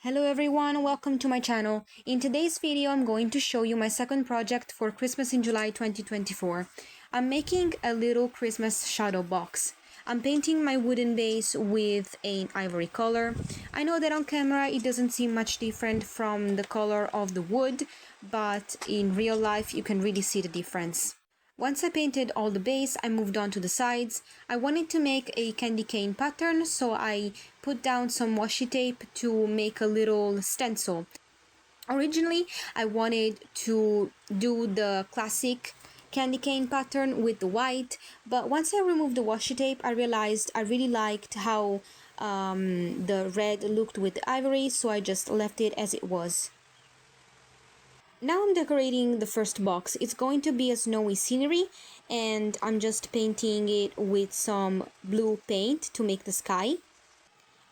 Hello everyone, welcome to my channel. In today's video, I'm going to show you my second project for Christmas in July 2024. I'm making a little Christmas shadow box. I'm painting my wooden base with an ivory color. I know that on camera it doesn't seem much different from the color of the wood, but in real life you can really see the difference. Once I painted all the base, I moved on to the sides. I wanted to make a candy cane pattern, so I put down some washi tape to make a little stencil. Originally, I wanted to do the classic candy cane pattern with the white, but once I removed the washi tape, I realized I really liked how the red looked with the ivory, so I just left it as it was. Now I'm decorating the first box. It's going to be a snowy scenery, and I'm just painting it with some blue paint to make the sky,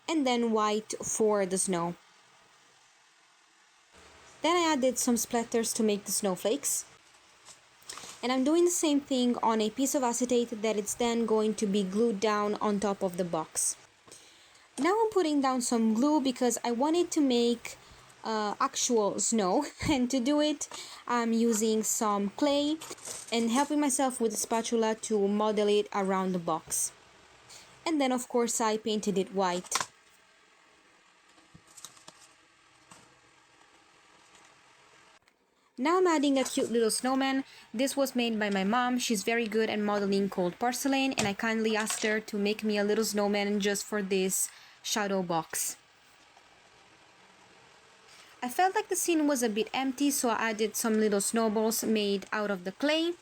and then white for the snow. Then I added some splatters to make the snowflakes. And I'm doing the same thing on a piece of acetate that it's then going to be glued down on top of the box. Now I'm putting down some glue because I wanted to make actual snow, and to do it I'm using some clay and helping myself with a spatula to model it around the box. And then of course I painted it white. Now I'm adding a cute little snowman. This was made by my mom. She's very good at modeling cold porcelain, and I kindly asked her to make me a little snowman just for this shadow box. I felt like the scene was a bit empty, so I added some little snowballs made out of the clay.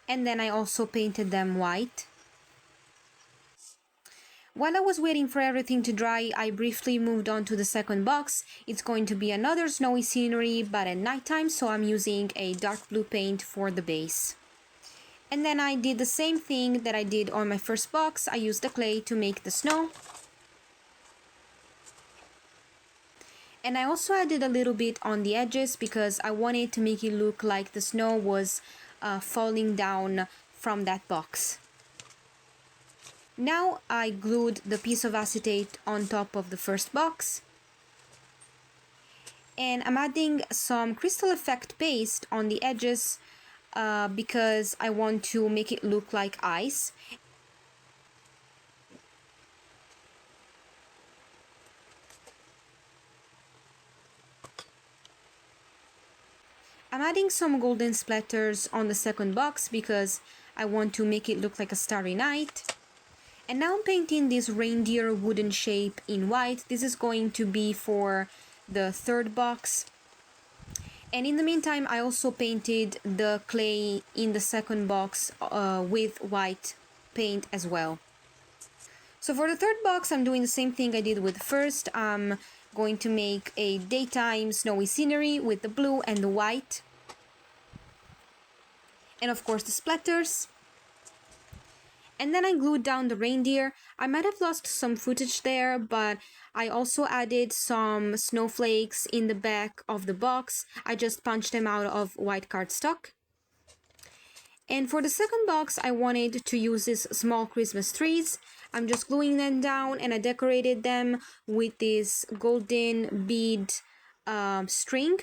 And then I also painted them white. While I was waiting for everything to dry, I briefly moved on to the second box. It's going to be another snowy scenery, but at nighttime, so I'm using a dark blue paint for the base. And then I did the same thing that I did on my first box. I used the clay to make the snow. And I also added a little bit on the edges because I wanted to make it look like the snow was falling down from that box. Now I glued the piece of acetate on top of the first box. And I'm adding some crystal effect paste on the edges because I want to make it look like ice. I'm adding some golden splatters on the second box because I want to make it look like a starry night. And now I'm painting this reindeer wooden shape in white. This is going to be for the third box. And in the meantime, I also painted the clay in the second box with white paint as well. So for the third box, I'm doing the same thing I did with the first. I'm going to make a daytime snowy scenery with the blue and the white. And of course the splatters. And then I glued down the reindeer. I might have lost some footage there, but I also added some snowflakes in the back of the box. I just punched them out of white cardstock. And for the second box, I wanted to use these small Christmas trees. I'm just gluing them down, and I decorated them with this golden bead string.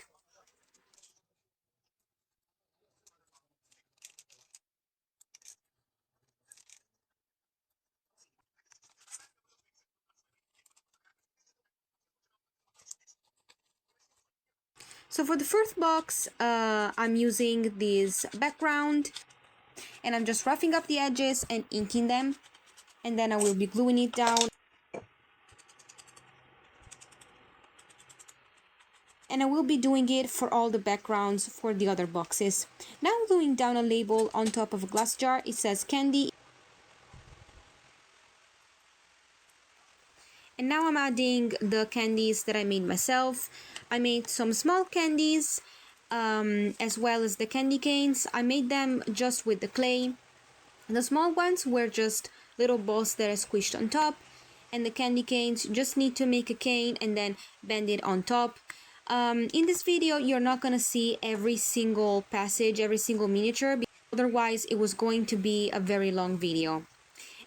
So for the first box, I'm using this background, and I'm just roughing up the edges and inking them, and then I will be gluing it down. And I will be doing it for all the backgrounds for the other boxes. Now I'm gluing down a label on top of a glass jar. It says candy. And now I'm adding the candies that I made myself. I made some small candies as well as the candy canes. I made them just with the clay. The small ones were just little balls that I squished on top, and the candy canes just need to make a cane and then bend it on top. In this video, you're not gonna see every single passage, every single miniature, because otherwise it was going to be a very long video.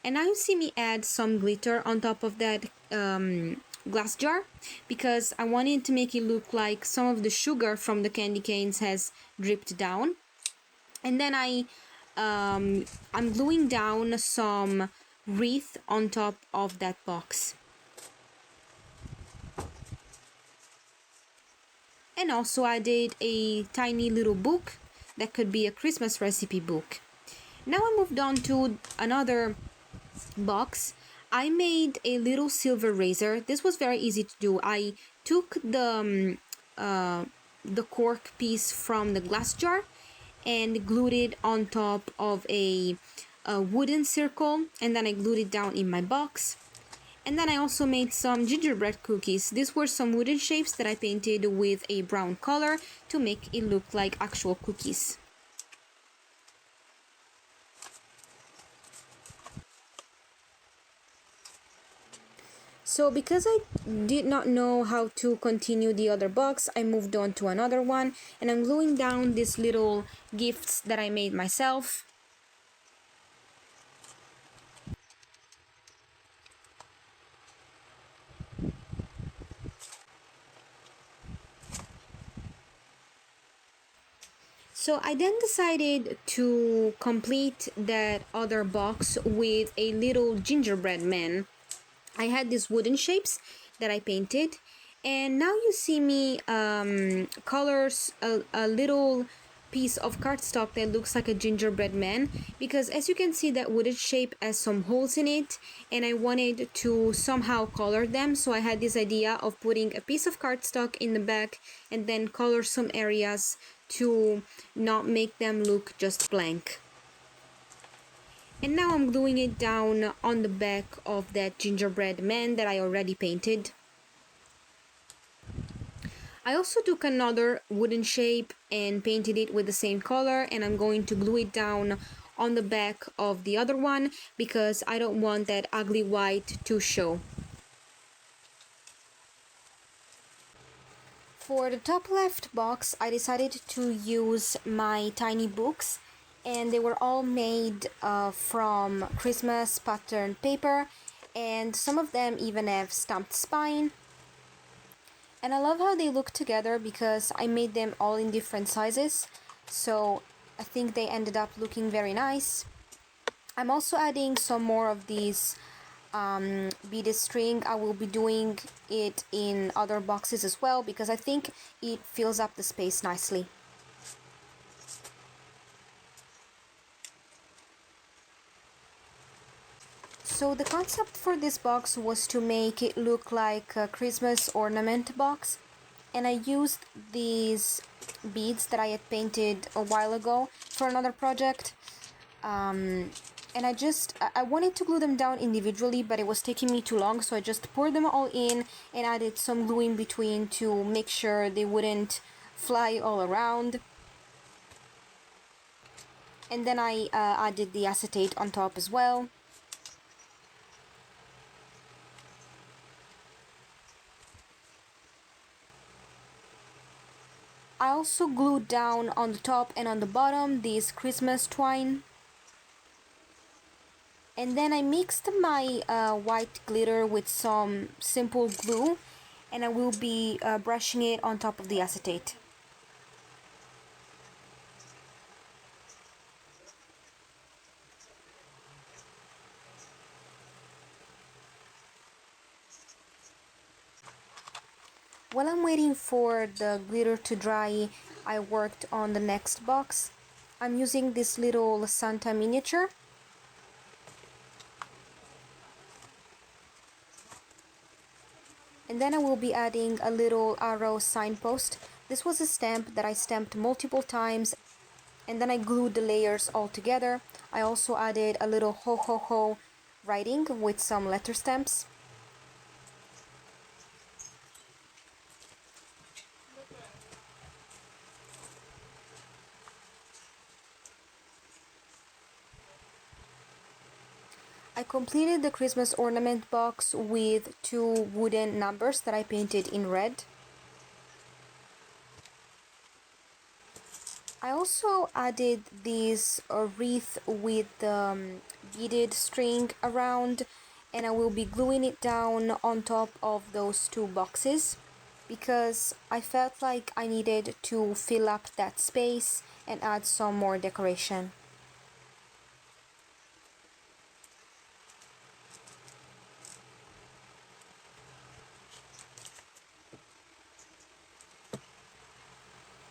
And now you see me add some glitter on top of that glass jar, because I wanted to make it look like some of the sugar from the candy canes has dripped down. And then I'm gluing down some wreath on top of that box. And also I did a tiny little book that could be a Christmas recipe book. Now I moved on to another box. I made a little silver razor. This was very easy to do. I took the cork piece from the glass jar and glued it on top of a wooden circle, and then I glued it down in my box. And then I also made some gingerbread cookies. These were some wooden shapes that I painted with a brown color to make it look like actual cookies. So because I did not know how to continue the other box, I moved on to another one, and I'm gluing down these little gifts that I made myself. So I then decided to complete that other box with a little gingerbread man. I had these wooden shapes that I painted, and now you see me colors a little piece of cardstock that looks like a gingerbread man, because as you can see that wooden shape has some holes in it, and I wanted to somehow color them. So I had this idea of putting a piece of cardstock in the back and then color some areas to not make them look just blank. And now I'm gluing it down on the back of that gingerbread man that I already painted. I also took another wooden shape and painted it with the same color, and I'm going to glue it down on the back of the other one because I don't want that ugly white to show. For the top left box, I decided to use my tiny books, and they were all made from Christmas pattern paper, and some of them even have stamped spine. And I love how they look together because I made them all in different sizes, so I think they ended up looking very nice. I'm also adding some more of these beaded string. I will be doing it in other boxes as well because I think it fills up the space nicely. So the concept for this box was to make it look like a Christmas ornament box, and I used these beads that I had painted a while ago for another project, and I wanted to glue them down individually, but it was taking me too long, so I just poured them all in and added some glue in between to make sure they wouldn't fly all around. And then I added the acetate on top as well. I also glued down on the top and on the bottom this Christmas twine. And then I mixed my white glitter with some simple glue, and I will be brushing it on top of the acetate. While I'm waiting for the glitter to dry, I worked on the next box. I'm using this little Santa miniature. And then I will be adding a little arrow signpost. This was a stamp that I stamped multiple times, and then I glued the layers all together. I also added a little ho ho ho writing with some letter stamps. I completed the Christmas ornament box with two wooden numbers that I painted in red. also added this wreath with beaded string around, and I will be gluing it down on top of those two boxes because I felt like I needed to fill up that space and add some more decoration.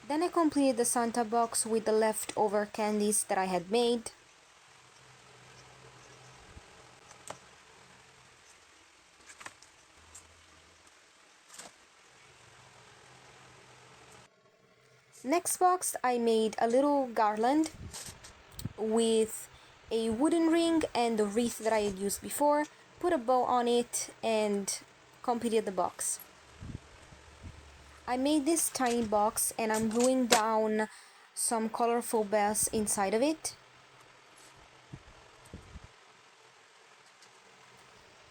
Then I completed the Santa box with the leftover candies that I had made. Next box I made a little garland with a wooden ring and the wreath that I had used before, put a bow on it and completed the box. I made this tiny box and I'm gluing down some colorful bells inside of it.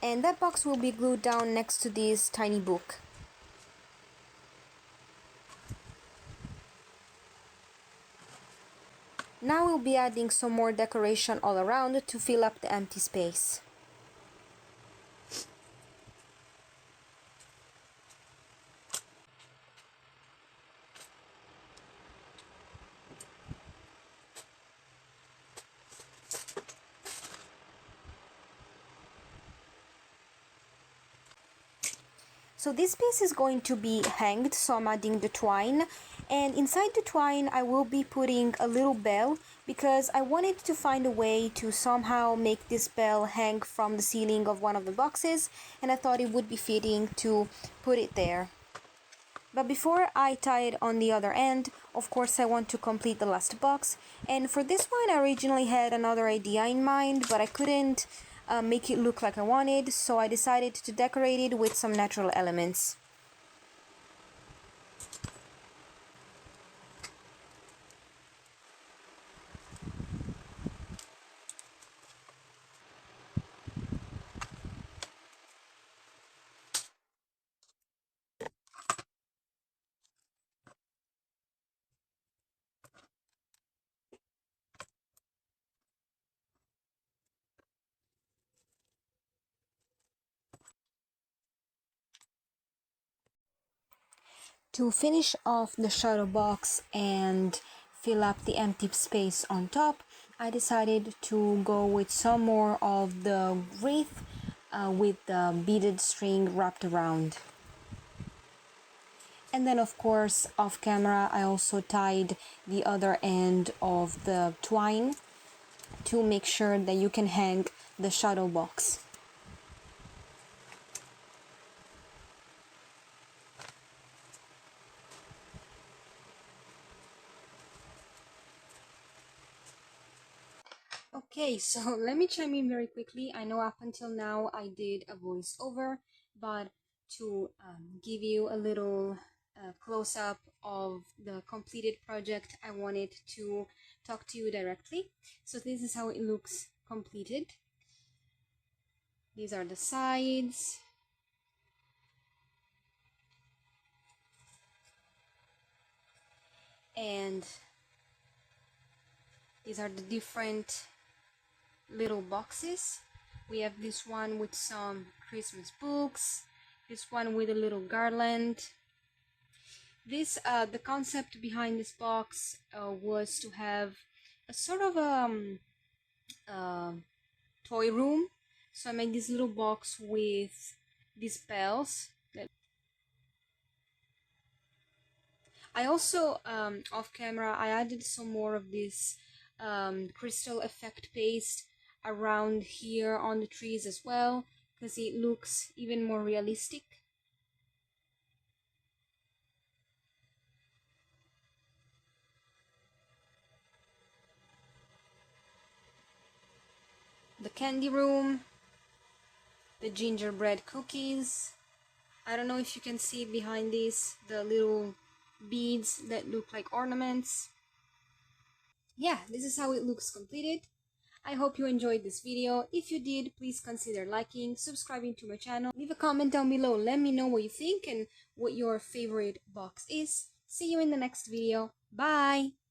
And that box will be glued down next to this tiny book. Now we'll be adding some more decoration all around to fill up the empty space. So this piece is going to be hanged, so I'm adding the twine, and inside the twine I will be putting a little bell because I wanted to find a way to somehow make this bell hang from the ceiling of one of the boxes, and I thought it would be fitting to put it there. But before I tie it on the other end, of course I want to complete the last box, and for this one I originally had another idea in mind, but I couldn't make it look like I wanted, so I decided to decorate it with some natural elements. To finish off the shadow box and fill up the empty space on top, I decided to go with some more of the wreath with the beaded string wrapped around. And then of course off camera I also tied the other end of the twine to make sure that you can hang the shadow box. Okay, so let me chime in very quickly. I know up until now I did a voiceover, but to give you a little close-up of the completed project, I wanted to talk to you directly. So this is how it looks completed. These are the sides. And these are the different little boxes. We have this one with some Christmas books, this one with a little garland. This the concept behind this box was to have a sort of uh, toy room, so I made this little box with these bells. I also off camera I added some more of this crystal effect paste around here on the trees as well, because it looks even more realistic. The candy room, the gingerbread cookies. I don't know if you can see behind this the little beads that look like ornaments. Yeah, this is how it looks completed. I hope you enjoyed this video. If you did, please consider liking, subscribing to my channel. Leave a comment down below. Let me know what you think and what your favorite box is. See you in the next video. Bye!